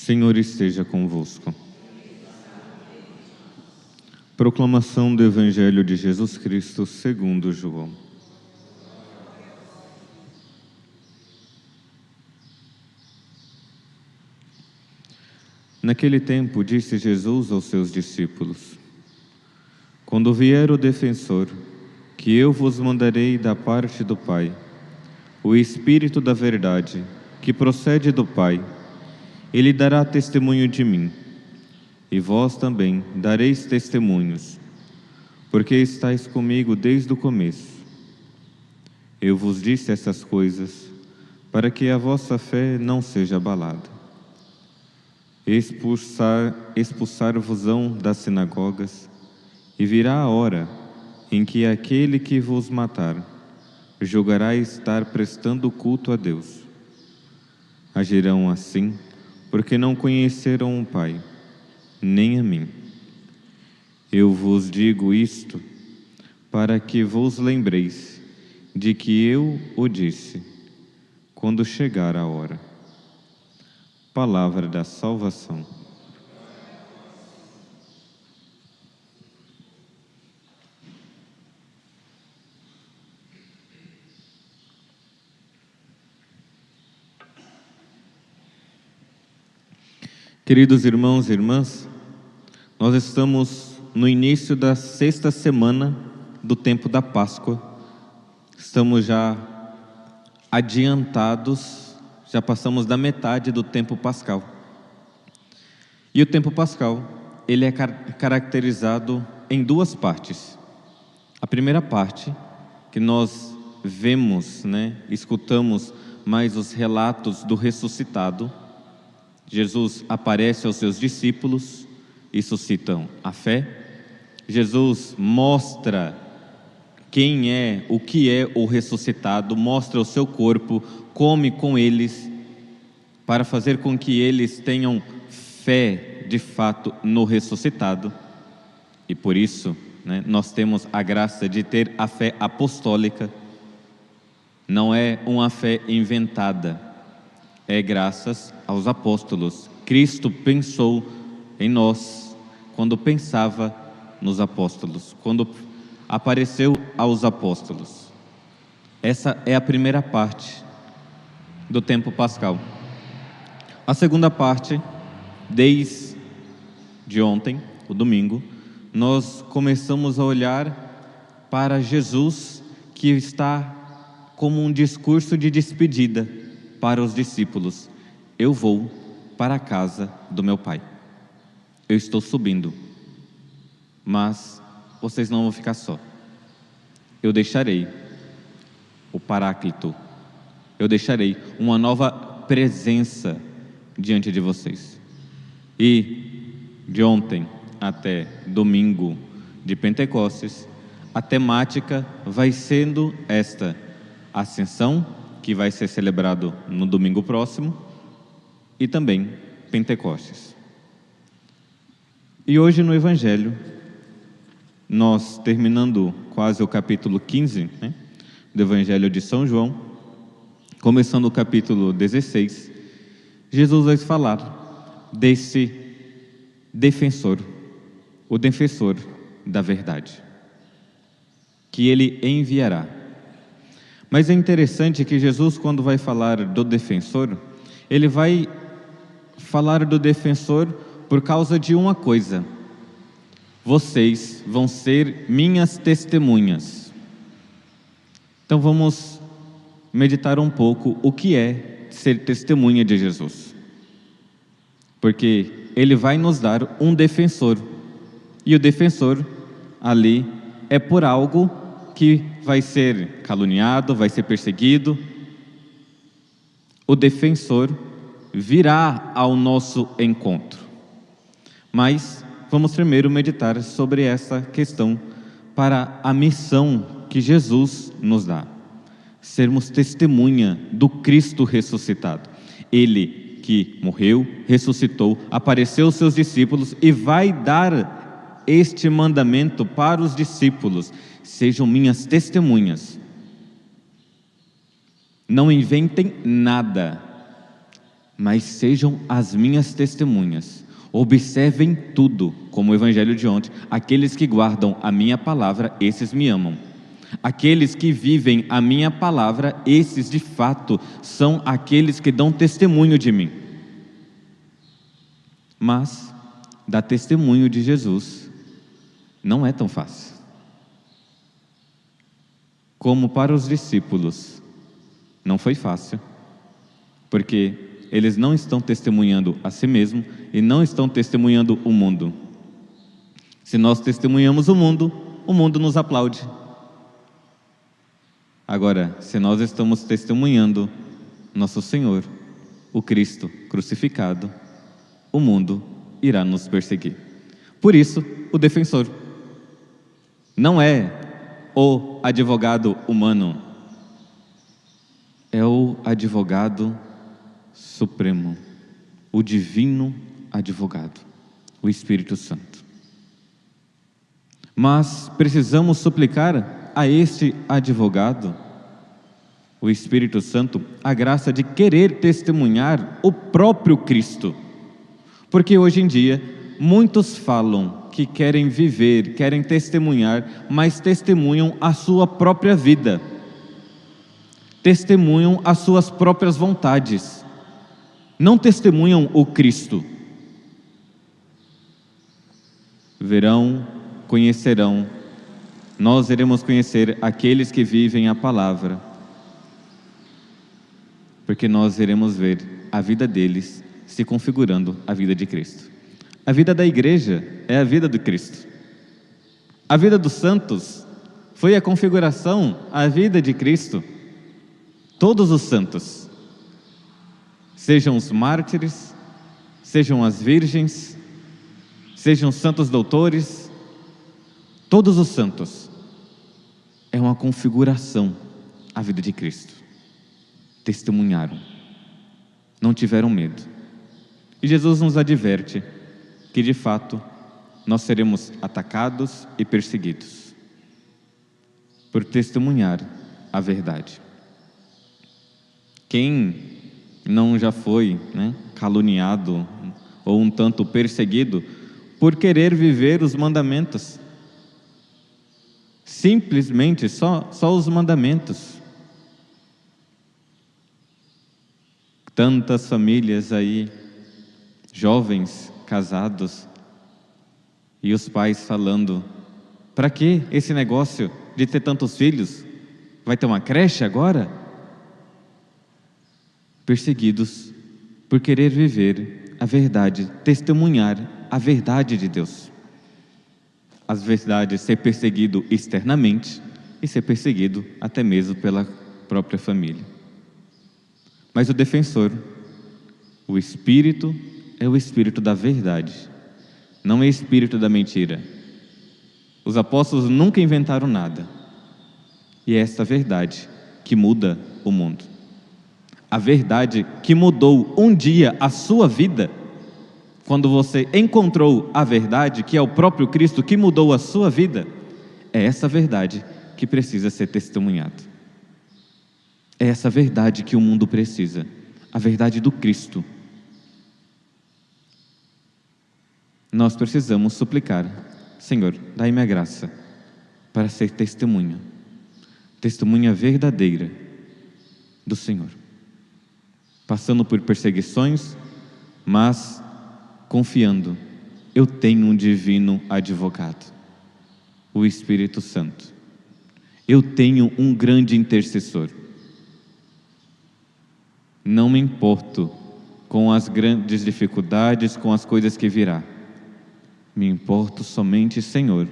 Senhor esteja convosco. Proclamação do Evangelho de Jesus Cristo segundo João. Naquele tempo disse Jesus aos seus discípulos: Quando vier o Defensor, que eu vos mandarei da parte do Pai, o Espírito da verdade, que procede do Pai, ele dará testemunho de mim, e vós também dareis testemunhos, porque estáis comigo desde o começo. Eu vos disse essas coisas, para que a vossa fé não seja abalada. Expulsar-vos-ão das sinagogas, e virá a hora em que aquele que vos matar julgará estar prestando culto a Deus. Agirão assim, porque não conheceram o Pai, nem a mim. Eu vos digo isto, para que vos lembreis de que eu o disse, quando chegar a hora. Palavra da salvação. Queridos irmãos e irmãs, nós estamos no início da sexta semana do tempo da Páscoa. Estamos já adiantados, já passamos da metade do tempo pascal. E o tempo pascal, ele é caracterizado em duas partes. A primeira parte, que nós vemos, escutamos mais os relatos do ressuscitado. Jesus aparece aos seus discípulos e suscitam a fé. Jesus mostra quem é, o que é o ressuscitado, mostra o seu corpo, come com eles, para fazer com que eles tenham fé de fato no ressuscitado. E por isso, nós temos a graça de ter a fé apostólica. Não é uma fé inventada. É graças aos apóstolos. Cristo pensou em nós quando pensava nos apóstolos, quando apareceu aos apóstolos. Essa é a primeira parte do tempo pascal. A segunda parte, desde ontem, o domingo, nós começamos a olhar para Jesus, que está como um discurso de despedida para os discípulos. Eu vou para a casa do meu Pai. Eu estou subindo, mas vocês não vão ficar só. Eu deixarei o Paráclito. Eu deixarei uma nova presença diante de vocês. E de ontem até domingo de Pentecostes, a temática vai sendo esta: ascensão, que vai ser celebrado no domingo próximo, e também Pentecostes. E hoje no Evangelho, nós terminando quase o capítulo 15, do Evangelho de São João, começando o capítulo 16, Jesus vai falar desse defensor, o defensor da verdade, que ele enviará. Mas é interessante que Jesus, quando vai falar do defensor, ele vai falar do defensor por causa de uma coisa: vocês vão ser minhas testemunhas. Então vamos meditar um pouco o que é ser testemunha de Jesus. Porque ele vai nos dar um defensor, e o defensor ali é por algo que vai ser caluniado, vai ser perseguido. O defensor virá ao nosso encontro. Mas vamos primeiro meditar sobre essa questão para a missão que Jesus nos dá: sermos testemunha do Cristo ressuscitado. Ele que morreu, ressuscitou, apareceu aos seus discípulos e vai dar este mandamento para os discípulos: sejam minhas testemunhas. Não inventem nada. mas sejam as minhas testemunhas. Observem tudo, como o evangelho de ontem. Aqueles que guardam a minha palavra, esses me amam. Aqueles que vivem a minha palavra, esses de fato são aqueles que dão testemunho de mim. Mas dar testemunho de Jesus não é tão fácil. Como para os discípulos não foi fácil, porque eles não estão testemunhando a si mesmos e não estão testemunhando o mundo. Se nós testemunhamos o mundo nos aplaude. Agora, se nós estamos testemunhando nosso Senhor, o Cristo crucificado, o mundo irá nos perseguir. Por isso, o defensor não é o advogado humano, é o advogado supremo, o divino advogado, o Espírito Santo. Mas precisamos suplicar a este advogado, o Espírito Santo, a graça de querer testemunhar o próprio Cristo. Porque hoje em dia, muitos falam que querem viver, querem testemunhar, mas testemunham a sua própria vida. Testemunham as suas próprias vontades. Não testemunham o Cristo. Verão, conhecerão. Nós iremos conhecer aqueles que vivem a palavra, porque nós iremos ver a vida deles se configurando a vida de Cristo. A vida da igreja é a vida do Cristo. A vida dos santos foi a configuração, a vida de Cristo. Todos os santos, sejam os mártires, sejam as virgens, sejam os santos doutores, todos os santos, é uma configuração a vida de Cristo. Testemunharam, não tiveram medo. E Jesus nos adverte que de fato nós seremos atacados e perseguidos por testemunhar a verdade. Quem não já foi caluniado ou um tanto perseguido por querer viver os mandamentos? Simplesmente só os mandamentos. Tantas famílias aí, jovens, casados, e os pais falando: para que esse negócio de ter tantos filhos? Vai ter uma creche agora? Perseguidos por querer viver a verdade, testemunhar a verdade de Deus. Às vezes ser perseguido externamente e ser perseguido até mesmo pela própria família. Mas o defensor, o Espírito, é o Espírito da verdade, não é Espírito da mentira. Os apóstolos nunca inventaram nada, e é esta verdade que muda o mundo. A verdade que mudou um dia a sua vida, quando você encontrou a verdade, que é o próprio Cristo que mudou a sua vida, é essa verdade que precisa ser testemunhada. É essa verdade que o mundo precisa, a verdade do Cristo. Nós precisamos suplicar: Senhor, dai-me a graça para ser testemunha verdadeira do Senhor, passando por perseguições, mas confiando, eu tenho um divino advogado, o Espírito Santo. Eu tenho um grande intercessor. Não me importo com as grandes dificuldades, com as coisas que virá. Me importo somente, Senhor,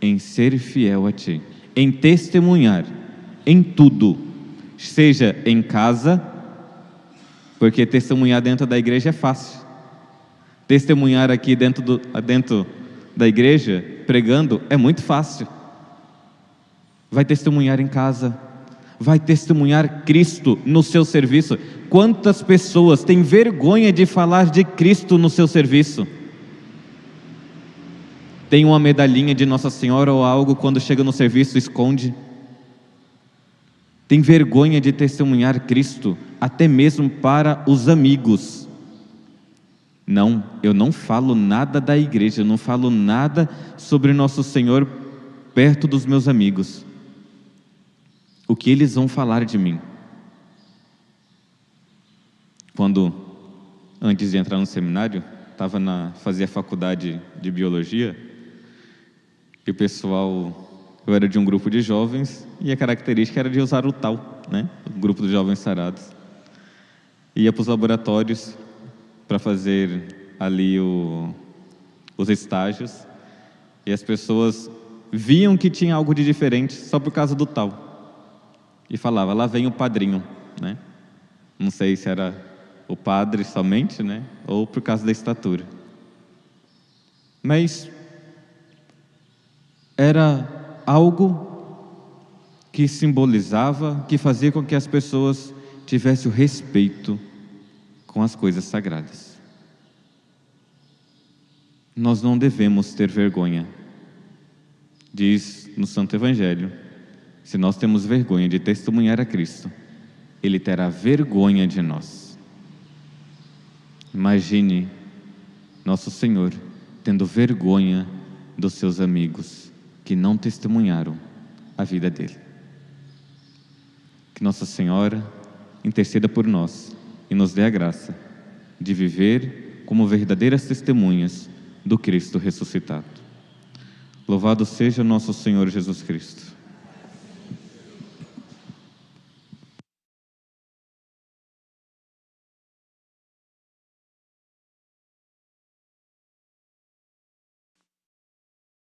em ser fiel a Ti, em testemunhar em tudo, seja em casa, porque testemunhar dentro da igreja é fácil. Testemunhar aqui dentro da igreja, pregando, é muito fácil. Vai testemunhar em casa, vai testemunhar Cristo no seu serviço. Quantas pessoas têm vergonha de falar de Cristo no seu serviço? Tem uma medalhinha de Nossa Senhora ou algo, quando chega no serviço esconde. Tem vergonha de testemunhar Cristo, até mesmo para os amigos. Não, eu não falo nada da igreja, eu não falo nada sobre Nosso Senhor perto dos meus amigos. O que eles vão falar de mim? Quando, antes de entrar no seminário, fazia faculdade de biologia, e o pessoal, eu era de um grupo de jovens, e a característica era de usar o tal, né? O grupo dos jovens sarados. Ia para os laboratórios para fazer ali os estágios, e as pessoas viam que tinha algo de diferente só por causa do tal, e falava, lá vem o padrinho, né? Não sei se era o padre somente, né? Ou por causa da estatura. Mas era algo que simbolizava, que fazia com que as pessoas tivessem o respeito com as coisas sagradas. Nós não devemos ter vergonha. Diz no Santo Evangelho, se nós temos vergonha de testemunhar a Cristo, Ele terá vergonha de nós. Imagine Nosso Senhor tendo vergonha dos seus amigos que não testemunharam a vida dele. Que Nossa Senhora interceda por nós e nos dê a graça de viver como verdadeiras testemunhas do Cristo ressuscitado. Louvado seja nosso Senhor Jesus Cristo.